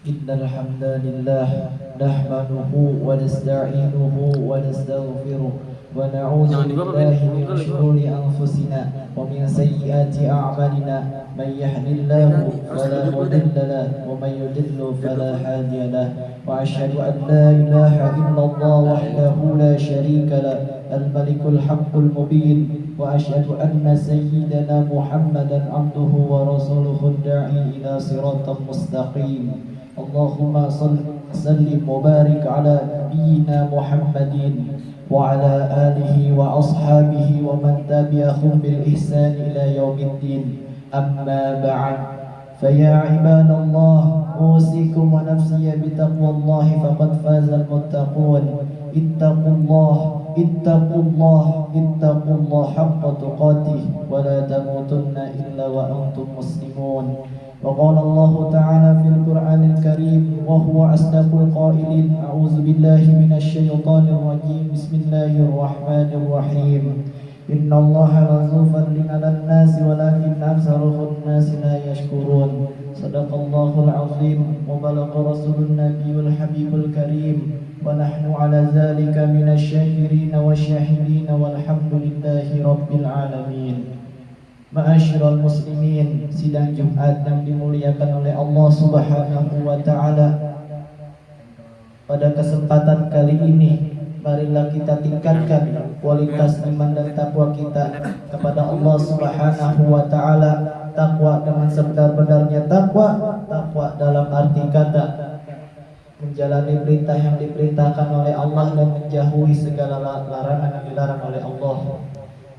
إن الحمد لله نحمده ونستعينه ونستغفره ونعوذ بالله من شرور أنفسنا ومن سيئات أعمالنا من يهد الله فلا مضل له ومن يضل فلا هادي له وأشهد أن لا إله إلا الله وحده لا شريك له الملك الحق المبين وأشهد أن سيدنا محمدا عبده ورسوله الداعي إلى صراط مستقيم اللهم سلم وبارك على نبينا محمد وعلى آله وأصحابه ومن تبعهم بالإحسان إلى يوم الدين أما بعد فيا عباد الله أوصيكم ونفسي بتقوى الله فقد فاز المتقون اتقوا الله اتقوا الله اتقوا الله حق تقاته ولا تموتن إلا وأنتم مسلمون وقال الله تعالى في القرآن الكريم وهو أصدق القائلين أعوذ بالله من الشيطان الرجيم بسم الله الرحمن الرحيم إن الله لذو فضل على الناس ولكن أكثر الناس لا يشكرون صدق الله العظيم وبلغ رسول النبي الحبيب الكريم ونحن على ذلك من الشاكرين والشاهدين والحمد لله رب العالمين. Ma'asyiral muslimin, sidang Jumat yang dimuliakan oleh Allah Subhanahu wa taala. Pada kesempatan kali ini, marilah kita tingkatkan kualitas iman dan takwa kita kepada Allah Subhanahu wa taala. Takwa dengan sebenar-benarnya takwa, takwa dalam arti kata menjalani perintah yang diperintahkan oleh Allah dan menjauhi segala larangan yang dilarang oleh Allah.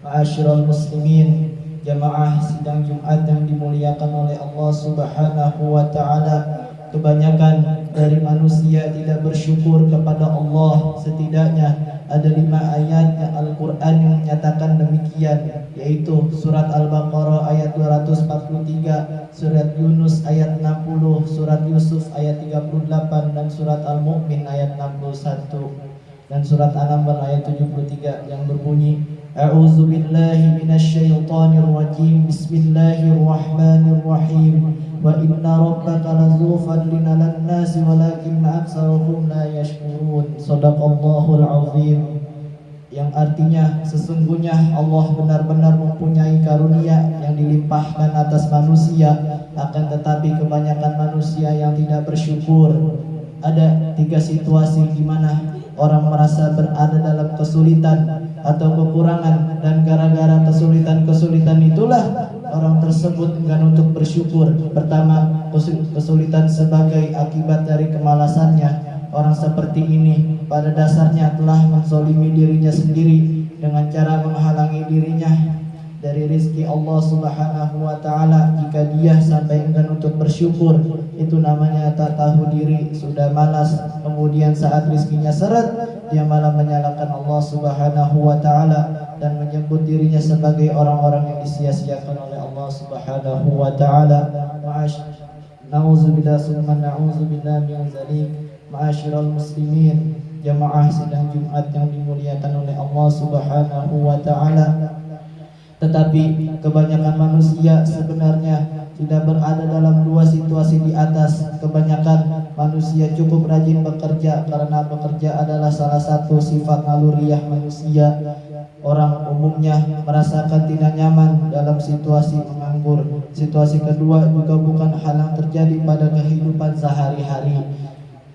Ma'asyiral muslimin, jamaah sidang Jumat yang dimuliakan oleh Allah Subhanahu wa taala, kebanyakan dari manusia tidak bersyukur kepada Allah. Setidaknya ada 5 ayat yang Al-Quran yang menyatakan demikian, yaitu surat Al-Baqarah ayat 243, surat Yunus ayat 60, surat Yusuf ayat 38, dan surat Al-Mu'min ayat 61, dan surat An-Naml ayat 73 yang berbunyi A'udzu billahi minasyaitonir rajim. Bismillahirrahmanirrahim. Wa inna rabbaka lazu fadlin 'alan nasi walakinna aktsarahum la yashkurun. Shadaqallahul azim. Yang artinya sesungguhnya Allah benar-benar mempunyai karunia yang dilimpahkan atas manusia, akan tetapi kebanyakan manusia yang tidak bersyukur. Ada 3 situasi di mana orang merasa berada dalam kesulitan atau kekurangan, dan gara-gara kesulitan-kesulitan itulah orang tersebut enggan untuk bersyukur. Pertama, kesulitan sebagai akibat dari kemalasannya. Orang seperti ini pada dasarnya telah menzalimi dirinya sendiri dengan cara menghalangi dirinya dari rezeki Allah Subhanahu wa taala. Jika dia sampai enggan untuk bersyukur, itu namanya tak tahu diri, sudah malas. Kemudian saat rezekinya seret, dia malah menyalahkan Allah Subhanahu wa taala dan menyebut dirinya sebagai orang-orang yang disia-siakan oleh Allah Subhanahu wa taala. Na'udzubillah summa na'udzubillah min dzalik. Ma'asyiral muslimin, jamaah sidang Jumat yang dimuliakan oleh Allah Subhanahu wa taala. Tetapi kebanyakan manusia sebenarnya tidak berada dalam 2 situasi di atas. Kebanyakan manusia cukup rajin bekerja karena bekerja adalah salah satu sifat naluriah manusia. Orang umumnya merasakan tidak nyaman dalam situasi menganggur. Situasi kedua juga bukan hal yang terjadi pada kehidupan sehari-hari.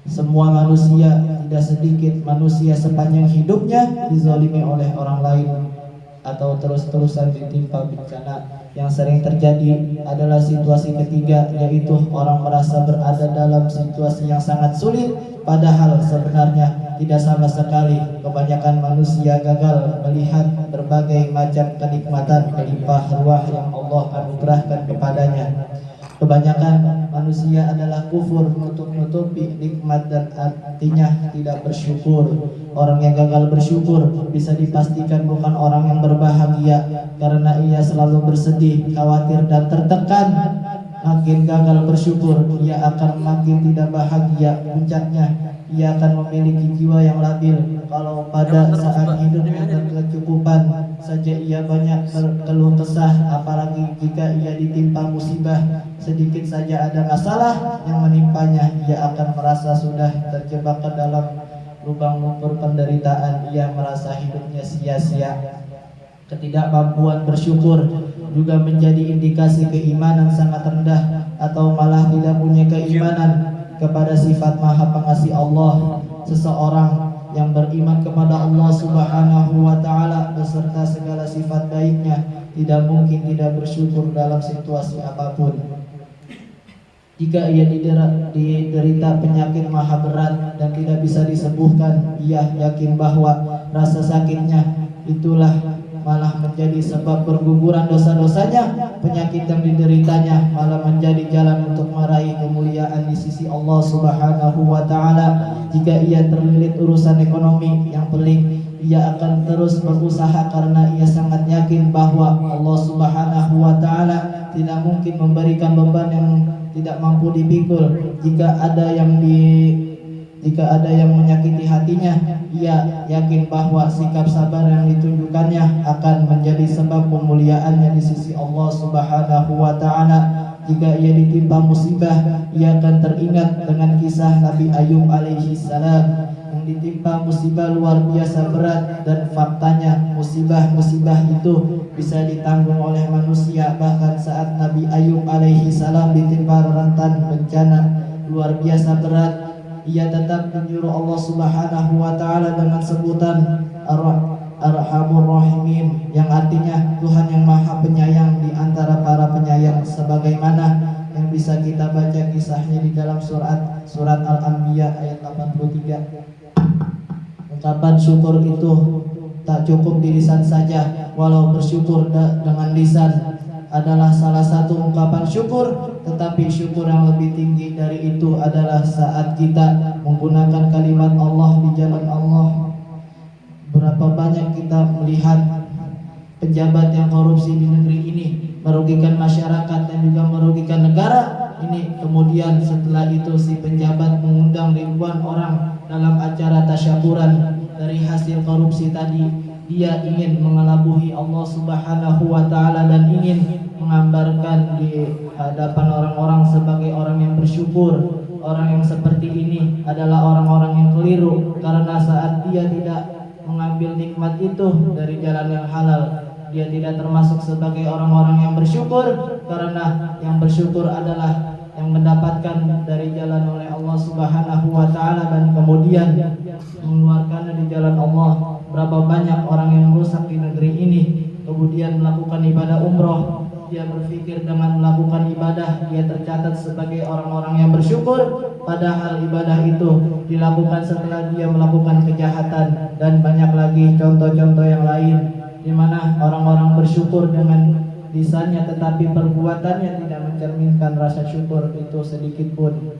Semua manusia, tidak sedikit manusia sepanjang hidupnya dizalimi oleh orang lain atau terus-terusan ditimpa bencana. Yang sering terjadi adalah situasi ketiga, yaitu orang merasa berada dalam situasi yang sangat sulit, padahal sebenarnya tidak sama sekali. Kebanyakan manusia gagal melihat berbagai macam kenikmatan melimpah ruah yang Allah anugerahkan kepadanya. Kebanyakan manusia adalah kufur, menutup-nutupi nikmat dan artinya tidak bersyukur. Orang yang gagal bersyukur bisa dipastikan bukan orang yang berbahagia, karena ia selalu bersedih, khawatir dan tertekan. Makin gagal bersyukur, ia akan makin tidak bahagia. Puncaknya, ia akan memiliki jiwa yang labil. Kalau pada saat hidupnya dan kecukupan, saja ia banyak berkeluh kesah, apalagi jika ia ditimpa musibah. Sedikit saja ada masalah yang menimpanya, ia akan merasa sudah terjebak ke dalam lubang lumpur penderitaan. Ia merasa hidupnya sia-sia. Ketidakmampuan bersyukur juga menjadi indikasi keimanan sangat rendah, atau malah tidak punya keimanan kepada sifat Maha Pengasih Allah. Seseorang yang beriman kepada Allah Subhanahu wa Ta'ala beserta segala sifat baiknya tidak mungkin tidak bersyukur dalam situasi apapun. Jika ia diderita penyakit maha berat dan tidak bisa disembuhkan, ia yakin bahwa rasa sakitnya itulah malah menjadi sebab berguguran dosa-dosanya. Penyakit yang dideritanya malah menjadi jalan untuk meraih kemuliaan di sisi Allah Subhanahu wa Ta'ala. Jika ia terlilit urusan ekonomi yang pelik, ia akan terus berusaha karena ia sangat yakin bahwa Allah Subhanahu wa Ta'ala tidak mungkin memberikan beban yang tidak mampu dipikul. Jika ada yang menyakiti hatinya, ia yakin bahwa sikap sabar yang ditunjukkannya akan menjadi sebab kemuliaannya di sisi Allah Subhanahu wa Ta'ala. Jika ia ditimpa musibah, ia akan teringat dengan kisah Nabi Ayub alaihi salam yang ditimpa musibah luar biasa berat, dan faktanya musibah-musibah itu bisa ditanggung oleh manusia. Bahkan saat Nabi Ayub alaihi salam ditimpa rentan bencana luar biasa berat, ia tetap menyuruh Allah Subhanahu wa Ta'ala dengan sebutan Arhamur Rahimin, yang artinya Tuhan yang Maha Penyayang di antara para penyayang, sebagaimana yang bisa kita baca kisahnya di dalam surat Al-Anbiya ayat 83. Ungkapan syukur itu tak cukup di lisan saja, walau bersyukur dengan lisan adalah salah satu ungkapan syukur, tetapi syukur yang lebih tinggi dari itu adalah saat kita menggunakan kalimat Allah di jalan Allah. Berapa banyak kita melihat pejabat yang korupsi di negeri ini, merugikan masyarakat dan juga merugikan negara ini. Kemudian setelah itu si penjabat mengundang ribuan orang dalam acara tasyakuran dari hasil korupsi tadi. Dia ingin mengelabuhi Allah Subhanahu wa Ta'ala dan ingin menggambarkan di hadapan orang-orang sebagai orang yang bersyukur. Orang yang seperti ini adalah orang-orang yang keliru, karena saat dia tidak mengambil nikmat itu dari jalan yang halal, dia tidak termasuk sebagai orang-orang yang bersyukur, karena yang bersyukur adalah yang mendapatkan dari jalan oleh Allah Subhanahu wa Ta'ala dan kemudian mengeluarkannya di jalan Allah. Berapa banyak orang yang merusak di negeri ini, kemudian melakukan ibadah umroh, dia berpikir dengan melakukan ibadah dia tercatat sebagai orang-orang yang bersyukur, padahal ibadah itu dilakukan setelah dia melakukan kejahatan. Dan banyak lagi contoh-contoh yang lain di mana orang-orang bersyukur dengan lisannya tetapi perbuatannya tidak mencerminkan rasa syukur itu sedikit pun.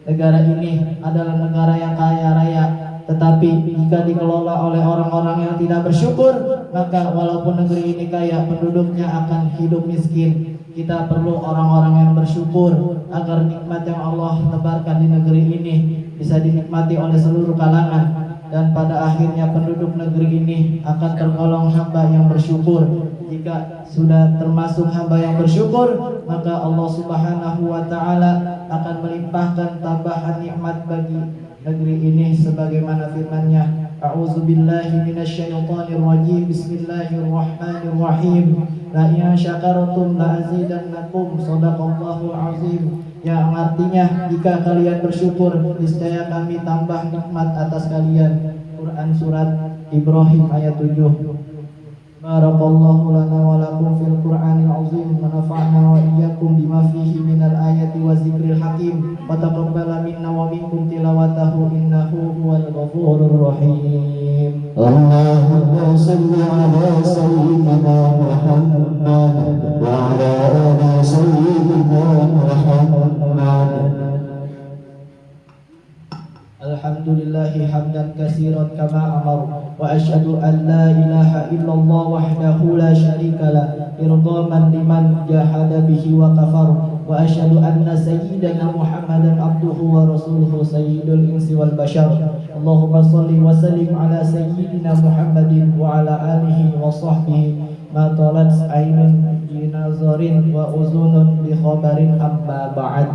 Negara ini adalah negara yang kaya raya, tetapi jika dikelola oleh orang-orang yang tidak bersyukur, maka walaupun negeri ini kaya, penduduknya akan hidup miskin. Kita perlu orang-orang yang bersyukur agar nikmat yang Allah tebarkan di negeri ini bisa dinikmati oleh seluruh kalangan, dan pada akhirnya penduduk negeri ini akan tergolong hamba yang bersyukur. Jika sudah termasuk hamba yang bersyukur, maka Allah Subhanahu wa Ta'ala akan melimpahkan tambahan nikmat bagi negeri ini sebagaimana firman-Nya, A'udzubillahi minasyaitonir rajim, Bismillahirrahmanirrahim, La in syakartum la azidannakum, Shadaqallahul azim. Yang artinya, jika kalian bersyukur, niscaya kami tambah nikmat atas kalian. Quran surat Ibrahim ayat 7. Barakallahu lana wa lakum fil Qur'anil azim, wa nafa'na wa iyyakum bima fihi minal ayati wa zikril hakim, wa taqabbala minna wa minkum tilawatahu innahu huwal ghafurur rahim. Allahumma salli ala sayyidina Muhammad wa ala ali sayyidina Muhammad. Alhamdulillahi hamdan katsiran kama amar, wa asyhadu an la ilaha illallah wahdahu la syarika lah, irghaman liman jahada bihi wa kafar, وأشهد أن سيدنا محمدا عبده ورسوله سيد الإنس والبشر. اللهم صل وسلم على سيدنا محمد وعلى آله وصحبه ما طالت عين بنظر وأذن بخبر. أما بعد،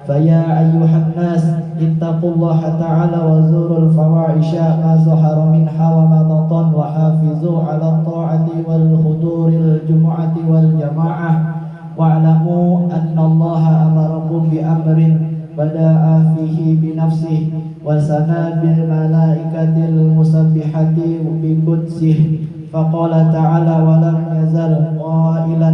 فيا أيها الناس اتقوا الله تعالى وزوروا الفواحش ما ظهر منها وما بطن، وحافظوا على الطاعة والحضور الجمعة والجماعة، واعلموا أن الله أمركم بأمر بدأ فيه بنفسه وثنى بالملائكة المسبحة بقدسه، فقال تعالى: ولم يزل قائلا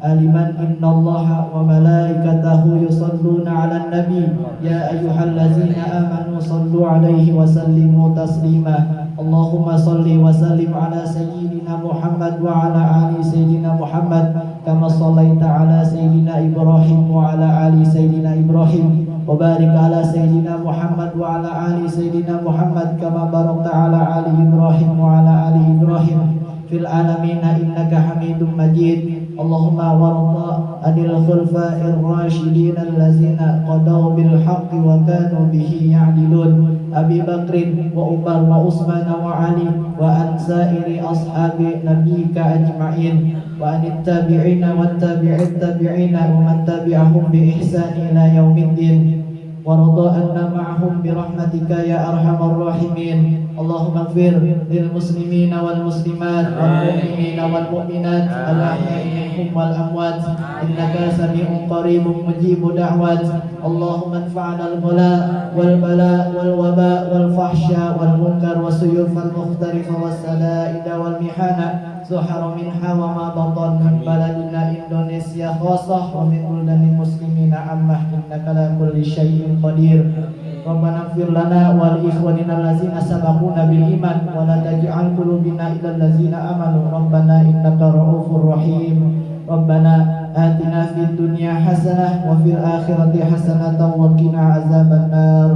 عالما إن الله وملائكته يصلون على النبي يا أيها الذين آمنوا صلوا عليه وسلموا تسليما. اللهم صل وسلم على سيدنا محمد وعلى آل سيدنا محمد كما صليت على سيدنا إبراهيم وعلى آل سيدنا إبراهيم، وبارك على سيدنا محمد وعلى آل سيدنا محمد كما باركت على آل إبراهيم وعلى آل إبراهيم في العالمين إنك حميد مجيد. اللهم وارض عن الخلفاء الراشدين الذين قضوا بالحق وكانوا به يعدلون، أبي بكر وعمر وعثمان وعلي، وعن سائر أصحاب نبيك أجمعين، وعن التابعين والتابع التابعين ومن تبعهم بإحسان إلى يوم الدين، وارض عنا معهم برحمتك يا أرحم الراحمين. اللهم اغفر للمسلمين والمسلمات والمؤمنين والمؤمنات الأحياء منهم والأموات إنك سميع قريب مجيب دعوات. اللهم انفعنا البلاء والبلاء والوباء والفحشاء والمنكر والسيوف المختلفة والسدائد والمحانة ظهر منها وما بطن من بلدنا إندونيسيا خاصة ومن بلدان المسلمين عامة إنك على كل شيء قدير. ربنا اغفر لنا ولإخواننا الذين سبقونا بالإيمان ولا تجعل قلوبنا إلى الذين آمنوا ربنا إنك رؤوف رحيم. ربنا آتنا في الدنيا حسنة وفي الآخرة حسنة وقنا عذاب النار.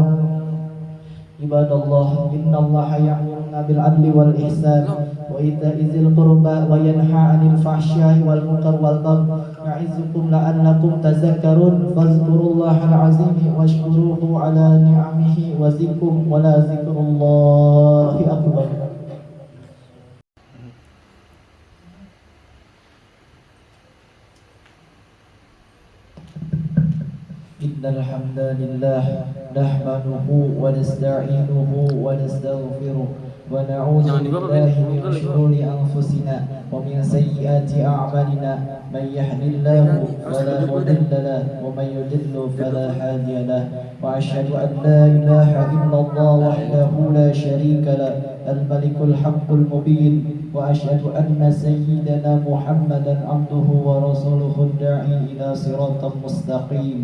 عباد الله إن الله يأمرنا بالعدل والإحسان وإيتاء ذي القربى وينهى عن الفحشاء والمنكر والبغي يعظكم لعلكم تذكرون فاذكروا الله العظيم واشكروه على نعمه وزدكم ولذكر الله أكبر. إن الحمد لله نحمده ونستعينه ونستغفره ونعوذ بالله من شرور أنفسنا ومن سيئات أعمالنا، من يهد الله فلا مضل له ومن يضلل فلا هادي له، وأشهد أن لا إله إلا الله وحده لا شريك له الملك الحق المبين، وأشهد أن سيدنا محمدا عبده ورسوله الداعي إلى صراط مستقيم.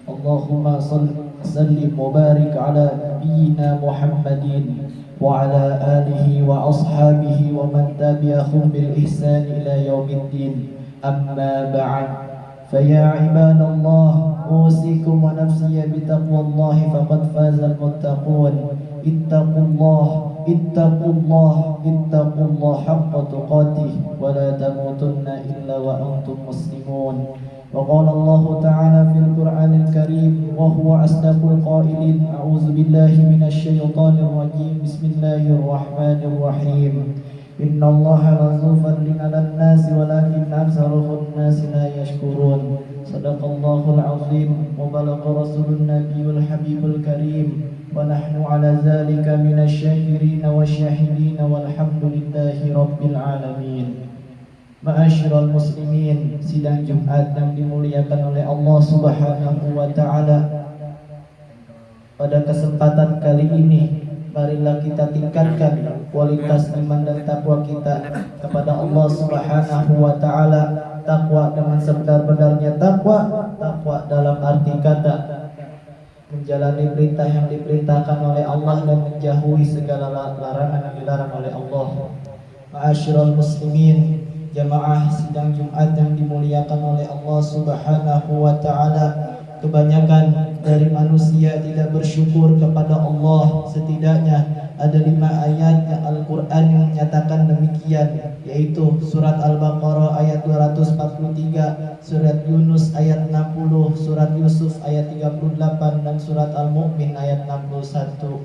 اللهم صل وسلم وبارك على نبينا محمد وعلى آله وأصحابه ومن تبعهم بالإحسان إلى يوم الدين. أما بعد، فيا عباد الله أوصيكم ونفسي بتقوى الله فقد فاز المتقون. اتقوا الله اتقوا الله اتقوا الله حق تقاته ولا تموتن إلا وأنتم مسلمون. وقال الله تعالى في القرآن الكريم وهو أصدق القائلين: أعوذ بالله من الشيطان الرجيم بسم الله الرحمن الرحيم. إن الله لذو فضل على الناس ولكن أكثر الناس لا يشكرون. صدق الله العظيم وبلغ رسول النبي الحبيب الكريم ونحن على ذلك من الشاكرين والشاهدين والحمد لله رب العالمين. Ma'asyiral muslimin, sidang Jumat yang dimuliakan oleh Allah Subhanahu wa taala. Pada kesempatan kali ini, marilah kita tingkatkan kualitas iman dan takwa kita kepada Allah Subhanahu wa taala. Takwa dengan sebenar-benarnya takwa, takwa dalam arti kata menjalani perintah yang diperintahkan oleh Allah dan menjauhi segala larangan yang dilarang oleh Allah. Ma'asyiral muslimin, jamaah sidang Jumat yang dimuliakan oleh Allah Subhanahu wa taala, kebanyakan dari manusia tidak bersyukur kepada Allah. Setidaknya ada 5 ayat Al-Quran yang menyatakan demikian, yaitu surat Al-Baqarah ayat 243, surat Yunus ayat 60, surat Yusuf ayat 38, dan surat Al-Mu'min ayat 61,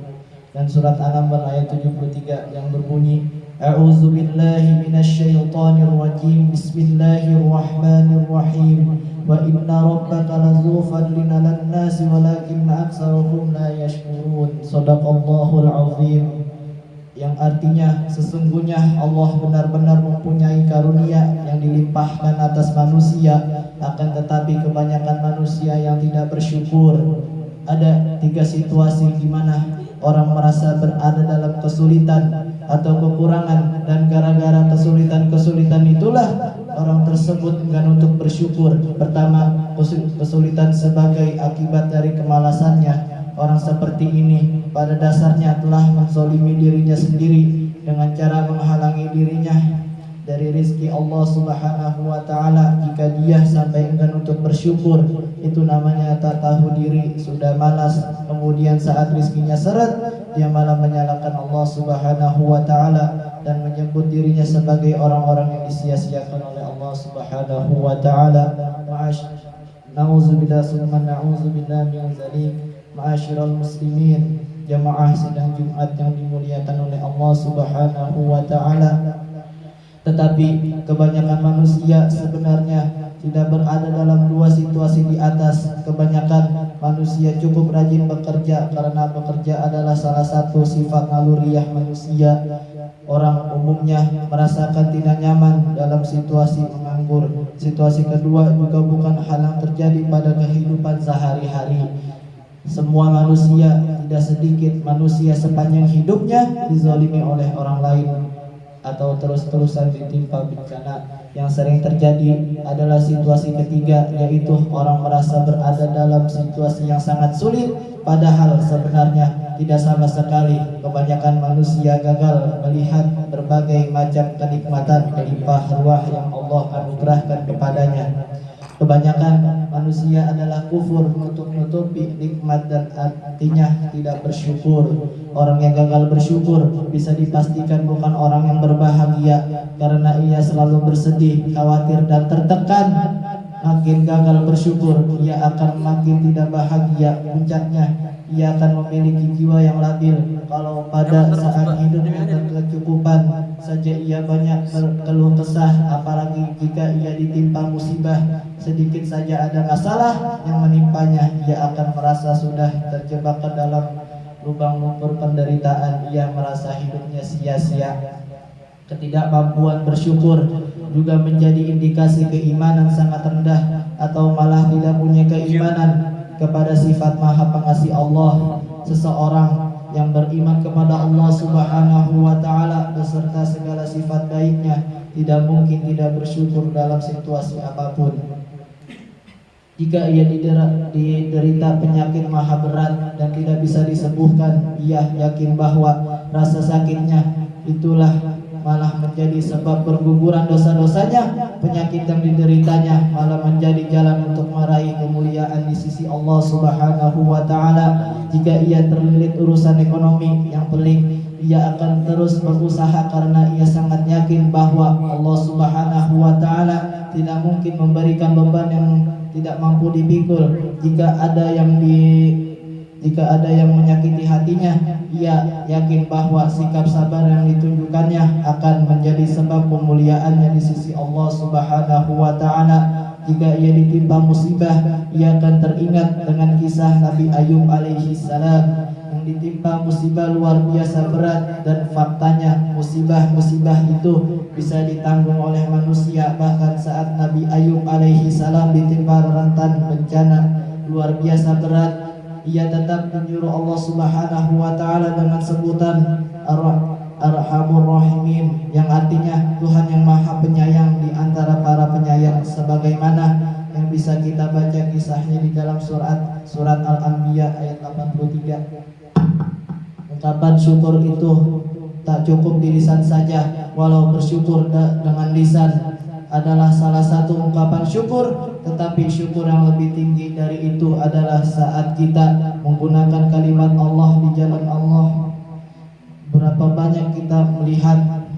dan surat An-Naml ayat 73 yang berbunyi, A'udzu billahi minasyaitonir rajim. Bismillahirrahmanirrahim. Wa inna rabbaka lazu fadlin 'alan nasi walakinna aktsarahum la yashkurun. Shadaqallahul azim. Yang artinya sesungguhnya Allah benar-benar mempunyai karunia yang dilimpahkan atas manusia, akan tetapi kebanyakan manusia yang tidak bersyukur. Ada 3 situasi di mana orang merasa berada dalam kesulitan atau kekurangan, dan gara-gara kesulitan-kesulitan itulah orang tersebut enggan untuk bersyukur. Pertama, kesulitan sebagai akibat dari kemalasannya. Orang seperti ini pada dasarnya telah menzalimi dirinya sendiri dengan cara menghalangi dirinya dari rezeki Allah Subhanahu wa taala. Jika dia sampai enggan untuk bersyukur, itu namanya tak tahu diri, sudah malas. Kemudian saat rezekinya seret, dia malah menyalahkan Allah Subhanahu wa taala dan menyebut dirinya sebagai orang-orang yang disia-siakan oleh Allah Subhanahu wa taala. Na'udzubillah summa na'udzubillah min dzalik. Ma'asyiral muslimin, jamaah sidang Jumat yang dimuliakan oleh Allah Subhanahu wa taala. Tetapi kebanyakan manusia sebenarnya tidak berada dalam 2 situasi di atas. Kebanyakan manusia cukup rajin bekerja karena bekerja adalah salah satu sifat naluriah manusia. Orang umumnya merasakan tidak nyaman dalam situasi menganggur. Situasi kedua juga bukan hal yang terjadi pada kehidupan sehari-hari. Semua manusia, tidak sedikit manusia sepanjang hidupnya dizalimi oleh orang lain atau terus-terusan ditimpa bencana. Yang sering terjadi adalah situasi ketiga, yaitu orang merasa berada dalam situasi yang sangat sulit, padahal sebenarnya tidak sama sekali. Kebanyakan manusia gagal melihat berbagai macam kenikmatan melimpah ruah yang Allah anugerahkan kepadanya. Kebanyakan manusia adalah kufur, menutup-nutupi nikmat dan artinya tidak bersyukur. Orang yang gagal bersyukur bisa dipastikan bukan orang yang berbahagia, karena ia selalu bersedih, khawatir dan tertekan. Makin gagal bersyukur, ia akan makin tidak bahagia. Puncaknya, ia akan memiliki jiwa yang labil. Kalau pada saat hidupnya berkecukupan saja ia banyak berkeluh kesah, apalagi jika ia ditimpa musibah sedikit saja ada masalah yang menimpanya, ia akan merasa sudah terjebak ke dalam lubang lumpur penderitaan. Ia merasa hidupnya sia-sia. Ketidakmampuan bersyukur juga menjadi indikasi keimanan sangat rendah atau malah tidak punya keimanan kepada sifat Maha Pengasih Allah. Seseorang yang beriman kepada Allah Subhanahu wa taala beserta segala sifat baiknya tidak mungkin tidak bersyukur dalam situasi apapun. Jika ia diderita penyakit maha berat dan tidak bisa disembuhkan, ia yakin bahwa rasa sakitnya itulah malah menjadi sebab berguguran dosa-dosanya. Penyakit yang dideritanya malah menjadi jalan untuk meraih kemuliaan di sisi Allah Subhanahu wa taala. Jika ia terlilit urusan ekonomi yang pelik, ia akan terus berusaha karena ia sangat yakin bahwa Allah Subhanahu wa taala tidak mungkin memberikan beban yang tidak mampu dipikul. Jika ada yang menyakiti hatinya, ia yakin bahwa sikap sabar yang ditunjukkannya akan menjadi sebab kemuliaannya di sisi Allah Subhanahu wa taala. Jika ia ditimpa musibah, ia akan teringat dengan kisah Nabi Ayub alaihi salam yang ditimpa musibah luar biasa berat, dan faktanya musibah-musibah itu bisa ditanggung oleh manusia. Bahkan saat Nabi Ayub alaihi salam ditimpa rentan bencana luar biasa berat, ia tetap menyuruh Allah Subhanahu wa taala dengan sebutan Arhamur Rahimin, yang artinya Tuhan yang Maha Penyayang di antara para penyayang, sebagaimana yang bisa kita baca kisahnya di dalam surat Al-Anbiya ayat 83. Ungkapan syukur itu tak cukup di lisan saja, walau bersyukur dengan lisan adalah salah satu ungkapan syukur, tetapi syukur yang lebih tinggi dari itu adalah saat kita menggunakan kalimat Allah di jalan Allah. Berapa banyak kita melihat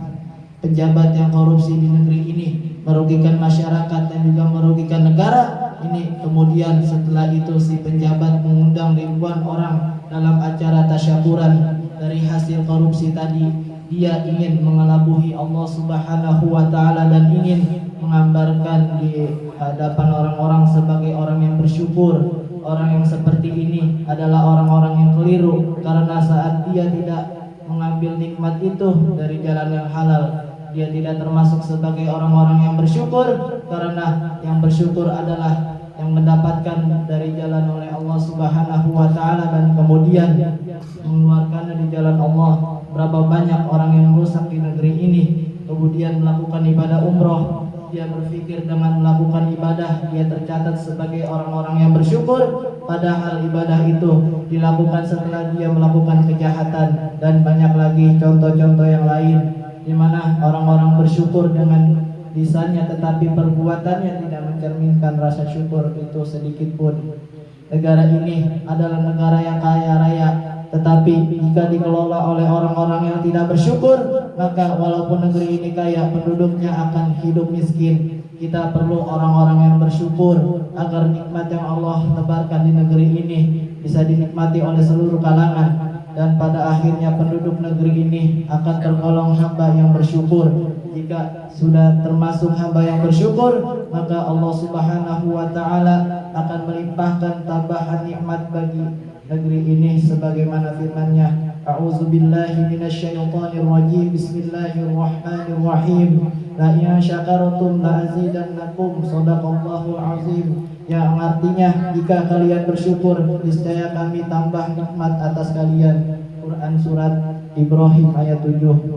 pejabat yang korupsi di negeri ini, merugikan masyarakat dan juga merugikan negara ini. Kemudian setelah itu si penjabat mengundang ribuan orang dalam acara tasyakuran dari hasil korupsi tadi. Dia ingin mengelabuhi Allah Subhanahu wa Ta'ala dan ingin menggambarkan di hadapan orang-orang sebagai orang yang bersyukur. Orang yang seperti ini adalah orang-orang yang keliru, karena saat dia tidak mengambil nikmat itu dari jalan yang halal, dia tidak termasuk sebagai orang-orang yang bersyukur, karena yang bersyukur adalah yang mendapatkan dari jalan oleh Allah Subhanahu wa Ta'ala dan kemudian mengeluarkannya di jalan Allah. Berapa banyak orang yang rusak di negeri ini, kemudian melakukan ibadah umroh, dia berpikir dengan melakukan ibadah dia tercatat sebagai orang-orang yang bersyukur, padahal ibadah itu dilakukan setelah dia melakukan kejahatan. Dan banyak lagi contoh-contoh yang lain di mana orang-orang bersyukur dengan lisannya tetapi perbuatannya tidak mencerminkan rasa syukur itu sedikit pun. Negara ini adalah negara yang kaya raya, tetapi jika dikelola oleh orang-orang yang tidak bersyukur, maka walaupun negeri ini kaya, penduduknya akan hidup miskin. Kita perlu orang-orang yang bersyukur agar nikmat yang Allah tebarkan di negeri ini bisa dinikmati oleh seluruh kalangan, dan pada akhirnya penduduk negeri ini akan tergolong hamba yang bersyukur. Jika sudah termasuk hamba yang bersyukur, maka Allah Subhanahu wa Ta'ala akan melimpahkan tambahan nikmat bagi negeri ini sebagaimana firman-Nya, A'udzubillahi minasyaitonir rajim, Bismillahirrahmanirrahim, La in syakartum la azidannakum, Shadaqallahul azim. Yang artinya, jika kalian bersyukur, niscaya kami tambah nikmat atas kalian. Quran surat Ibrahim ayat 7.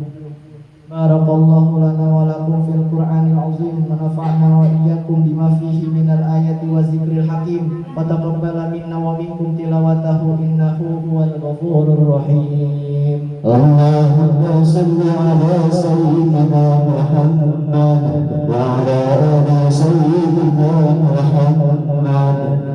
Barakallahu lana wa lakum fil Qur'anil azim, wa nafa'na wa iyyakum bima fihi minal ayati wa zikril hakim, wa taqabbala minna wa minkum tilawatahu innahu huwal ghafurur rahim. Allahumma salli ala sayyidina Muhammad wa ala ali sayyidina Muhammad.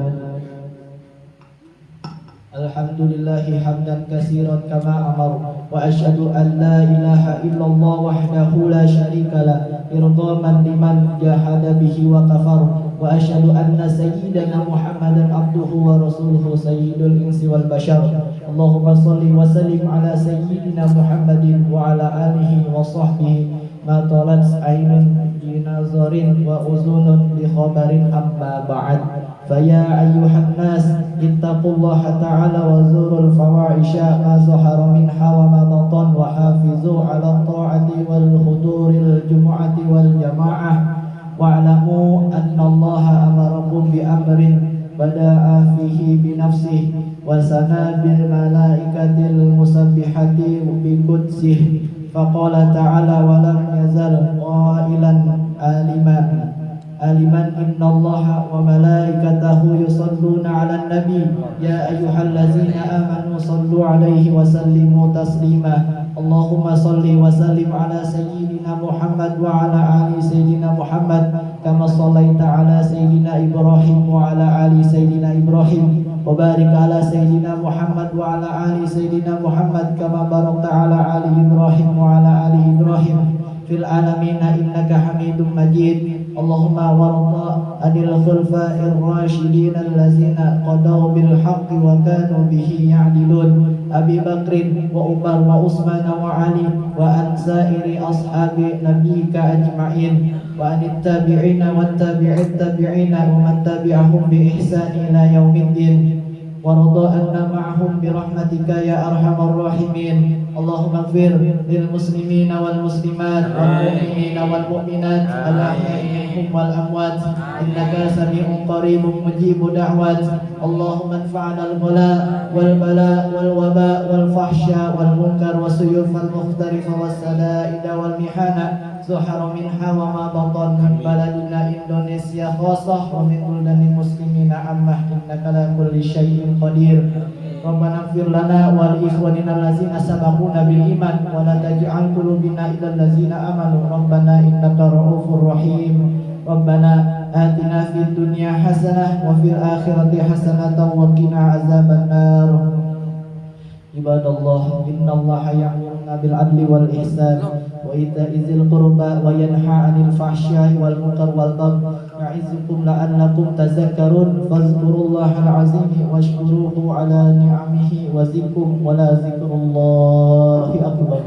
Alhamdulillahi hamdan katsiran kama amar, wa asyhadu an la ilaha illallah wahdahu la syarika lah, irdaman liman jahada bihi wa kafar, wa asyhadu anna sayyidana Muhammadan abduhu wa rasuluhu sayyidul insi wal bashar. Allahumma salli wa sallim ala sayyidina Muhammadin wa ala alihi wa sahbihi ma talat aynun bi nazarin wa uzunun bi khabarin amma ba'd. Faya ayyuhan nas ittaqullaha ta'ala wa zurul fawahisha ma zahara minha wa ma batan, wa hafizu ala ta'ati wal huduril jumu'ati wal jama'ah, wa'lamu anna allaha amarakum bi amrin bada'a fihi bi nafsihi wa sana bil malaikatil musabbihati bi qudsih, faqala ta'ala wa lam yazal qailan aliman innallaha wa malaikatahu yusalluna 'alan nabi ya ayyuhallazina amanu sallu 'alaihi wa sallimu taslima. Allahumma salli wa sallim ala sayyidina Muhammad wa ala ali sayyidina Muhammad kama sallaita ala sayyidina Ibrahim wa ala ali sayyidina Ibrahim, wa barik ala sayyidina Muhammad wa ala ali sayyidina Muhammad kama barakta ala ali Ibrahim wa ala ali Ibrahim fil alamin innaka Hamidum Majid. Allahumma warda anil khulafa'ir rasyidin allazina qadaw bil haqqi wa kanu bihi ya'dilun, Abi Bakrin wa Umar wa Utsman wa Ali wa an sa'iri ashabi nabiyika ajma'in, wa anit tabi'ina wat tabi'it tabi'ina wa man tabi'ahum bi ihsan ila yaumiddin, warda anna ma'ahum bi rahmatika ya arhamar rahimin. Allahumma ighfir lil muslimina wal muslimat wal mu'minina wal mu'minat al ahya'i minhum wal amwat innaka sami'un qaribun mujibud da'wat. Allahumma anfa'na al bala wal bala wal waba wal fahsya wal munkar wasuyuf al mukhtarifa was sadaida wal mihana zuhara minha wa ma batan min baladina Indonesia khassah wa min buldanil muslimina ammah innaka la kulli syai'in qadir. ربنا اغفر لنا ولإخواننا الذين سبقونا بالإيمان ولا تجعل قلوبنا إلى الذين آمنوا ربنا إنك رؤوف رحيم ربنا آتنا في الدنيا حسنة وفي الآخرة حسنة وقنا عذاب النار عباد الله إن الله يأمرنا بالعدل والإحسان وإيتاء ذي القربى وينهى عن الفحشاء والمنكر والبغي يعظكم لعلكم تذكرون فاذكروا الله العظيم واشكروه على نعمه وذكركم ولذكر الله أكبر.